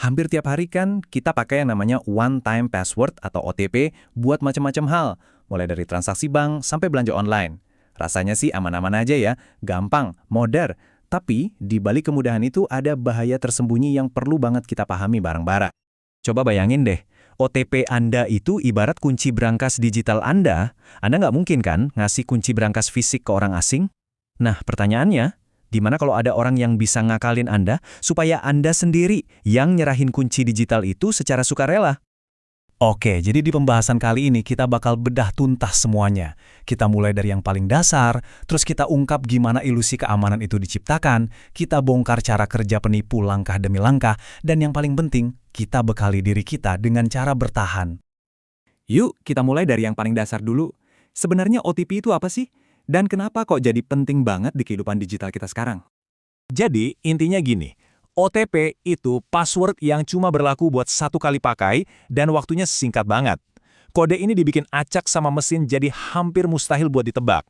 Hampir tiap hari kan kita pakai yang namanya one time password atau OTP buat macam-macam hal, mulai dari transaksi bank sampai belanja online. Rasanya sih aman-aman aja ya, gampang, modern. Tapi di balik kemudahan itu ada bahaya tersembunyi yang perlu banget kita pahami bareng-bareng. Coba bayangin deh, OTP Anda itu ibarat kunci brankas digital Anda. Anda nggak mungkin kan ngasih kunci brankas fisik ke orang asing? Nah, pertanyaannya, gimana kalau ada orang yang bisa ngakalin Anda supaya Anda sendiri yang nyerahin kunci digital itu secara sukarela? Oke, jadi di pembahasan kali ini kita bakal bedah tuntas semuanya. Kita mulai dari yang paling dasar, terus kita ungkap gimana ilusi keamanan itu diciptakan, kita bongkar cara kerja penipu langkah demi langkah, dan yang paling penting, kita bekali diri kita dengan cara bertahan. Yuk, kita mulai dari yang paling dasar dulu. Sebenarnya OTP itu apa sih? Dan kenapa kok jadi penting banget di kehidupan digital kita sekarang? Jadi, intinya gini, OTP itu password yang cuma berlaku buat satu kali pakai dan waktunya singkat banget. Kode ini dibikin acak sama mesin jadi hampir mustahil buat ditebak.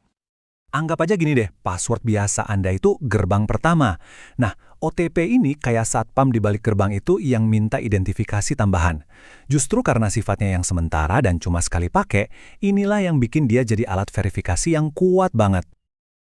Anggap aja gini deh, password biasa Anda itu gerbang pertama. Nah, OTP ini kayak satpam di balik gerbang itu yang minta identifikasi tambahan. Justru karena sifatnya yang sementara dan cuma sekali pakai, inilah yang bikin dia jadi alat verifikasi yang kuat banget.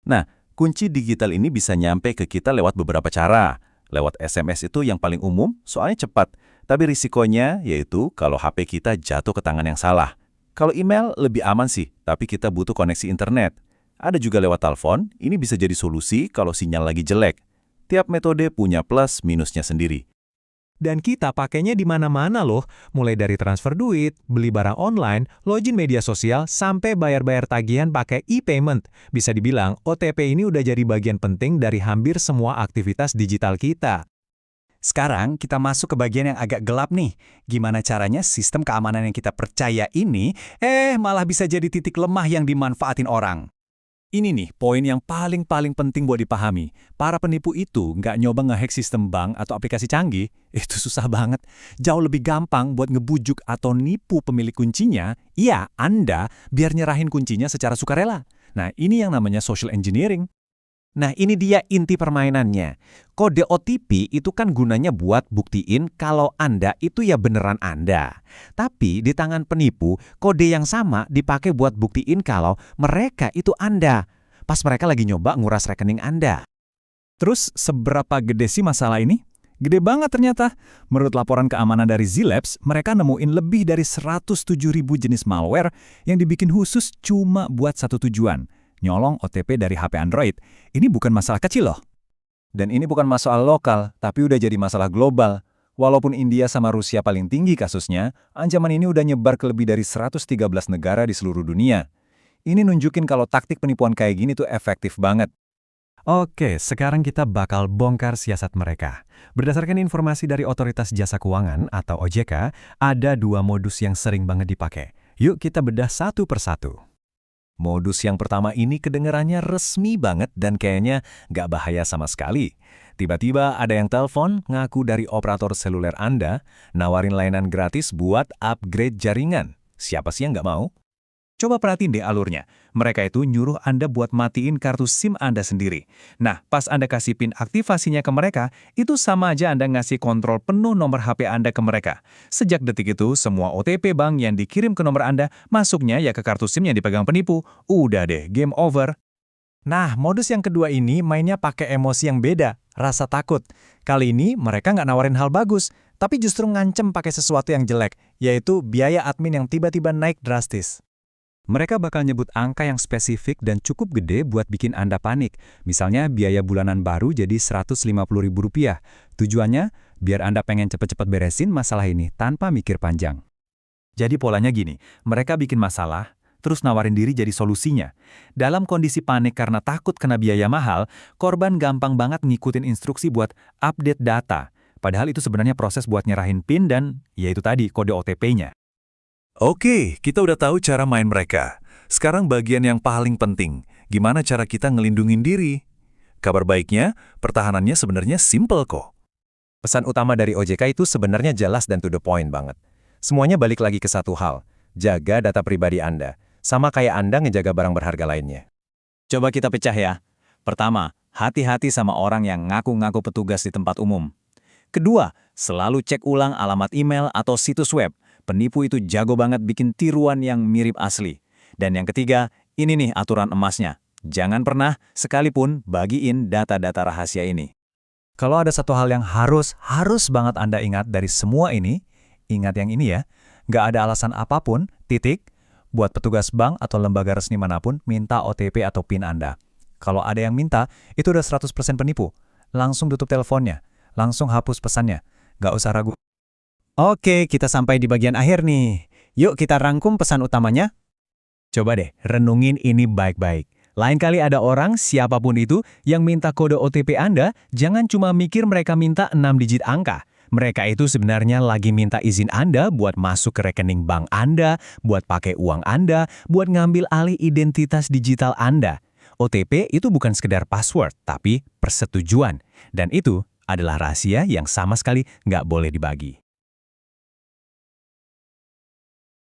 Nah, kunci digital ini bisa nyampe ke kita lewat beberapa cara. Lewat SMS itu yang paling umum, soalnya cepat. Tapi risikonya yaitu kalau HP kita jatuh ke tangan yang salah. Kalau email lebih aman sih, tapi kita butuh koneksi internet. Ada juga lewat telepon, ini bisa jadi solusi kalau sinyal lagi jelek. Tiap metode punya plus minusnya sendiri. Dan kita pakainya di mana-mana loh, mulai dari transfer duit, beli barang online, login media sosial, sampai bayar-bayar tagihan pakai e-payment. Bisa dibilang, OTP ini udah jadi bagian penting dari hampir semua aktivitas digital kita. Sekarang kita masuk ke bagian yang agak gelap nih. Gimana caranya sistem keamanan yang kita percaya ini, malah bisa jadi titik lemah yang dimanfaatin orang. Ini nih, poin yang paling penting buat dipahami. Para penipu itu nggak nyoba ngehack sistem bank atau aplikasi canggih. Itu susah banget. Jauh lebih gampang buat ngebujuk atau nipu pemilik kuncinya, iya, Anda, biar nyerahin kuncinya secara sukarela. Nah, ini yang namanya social engineering. Nah, ini dia inti permainannya. Kode OTP itu kan gunanya buat buktiin kalau Anda itu ya beneran Anda. Tapi di tangan penipu, kode yang sama dipakai buat buktiin kalau mereka itu Anda. Pas mereka lagi nyoba nguras rekening Anda. Terus, seberapa gede sih masalah ini? Gede banget ternyata. Menurut laporan keamanan dari Z-Labs, mereka nemuin lebih dari 107.000 jenis malware yang dibikin khusus cuma buat satu tujuan. Nyolong OTP dari HP Android. Ini bukan masalah kecil loh. Dan ini bukan masalah lokal, tapi udah jadi masalah global. Walaupun India sama Rusia paling tinggi kasusnya, ancaman ini udah nyebar ke lebih dari 113 negara di seluruh dunia. Ini nunjukin kalau taktik penipuan kayak gini tuh efektif banget. Oke, sekarang kita bakal bongkar siasat mereka. Berdasarkan informasi dari Otoritas Jasa Keuangan atau OJK, ada dua modus yang sering banget dipakai. Yuk kita bedah satu persatu. Modus yang pertama ini kedengarannya resmi banget dan kayaknya nggak bahaya sama sekali. Tiba-tiba ada yang telepon ngaku dari operator seluler Anda, nawarin layanan gratis buat upgrade jaringan. Siapa sih yang nggak mau? Coba perhatiin deh alurnya. Mereka itu nyuruh Anda buat matiin kartu SIM Anda sendiri. Nah, pas Anda kasih PIN aktivasinya ke mereka, itu sama aja Anda ngasih kontrol penuh nomor HP Anda ke mereka. Sejak detik itu, semua OTP bank yang dikirim ke nomor Anda, masuknya ya ke kartu SIM yang dipegang penipu. Udah deh, game over. Nah, modus yang kedua ini mainnya pakai emosi yang beda, rasa takut. Kali ini mereka nggak nawarin hal bagus, tapi justru ngancem pakai sesuatu yang jelek, yaitu biaya admin yang tiba-tiba naik drastis. Mereka bakal nyebut angka yang spesifik dan cukup gede buat bikin Anda panik. Misalnya biaya bulanan baru jadi Rp150.000. Tujuannya, biar Anda pengen cepet-cepet beresin masalah ini tanpa mikir panjang. Jadi polanya gini, mereka bikin masalah, terus nawarin diri jadi solusinya. Dalam kondisi panik karena takut kena biaya mahal, korban gampang banget ngikutin instruksi buat update data. Padahal itu sebenarnya proses buat nyerahin PIN dan, yaitu tadi, kode OTP-nya. Oke, kita udah tahu cara main mereka. Sekarang bagian yang paling penting, gimana cara kita ngelindungin diri? Kabar baiknya, pertahanannya sebenarnya simple kok. Pesan utama dari OJK itu sebenarnya jelas dan to the point banget. Semuanya balik lagi ke satu hal, jaga data pribadi Anda, sama kayak Anda ngejaga barang berharga lainnya. Coba kita pecah ya. Pertama, hati-hati sama orang yang ngaku-ngaku petugas di tempat umum. Kedua, Selalu cek ulang alamat email atau situs web. Penipu itu jago banget bikin tiruan yang mirip asli. Dan yang ketiga, ini nih aturan emasnya. Jangan pernah, sekalipun, bagiin data-data rahasia ini. Kalau ada satu hal yang harus banget Anda ingat dari semua ini, ingat yang ini ya, nggak ada alasan apapun, buat petugas bank atau lembaga resmi manapun minta OTP atau PIN Anda. Kalau ada yang minta, itu udah 100% penipu. Langsung tutup teleponnya, langsung hapus pesannya, nggak usah ragu. Oke, kita sampai di bagian akhir nih. Yuk kita rangkum pesan utamanya. Coba deh, renungin ini baik-baik. Lain kali ada orang, siapapun itu, yang minta kode OTP Anda, jangan cuma mikir mereka minta 6 digit angka. Mereka itu sebenarnya lagi minta izin Anda buat masuk ke rekening bank Anda, buat pakai uang Anda, buat ngambil alih identitas digital Anda. OTP itu bukan sekedar password, tapi persetujuan. Dan itu adalah rahasia yang sama sekali nggak boleh dibagi.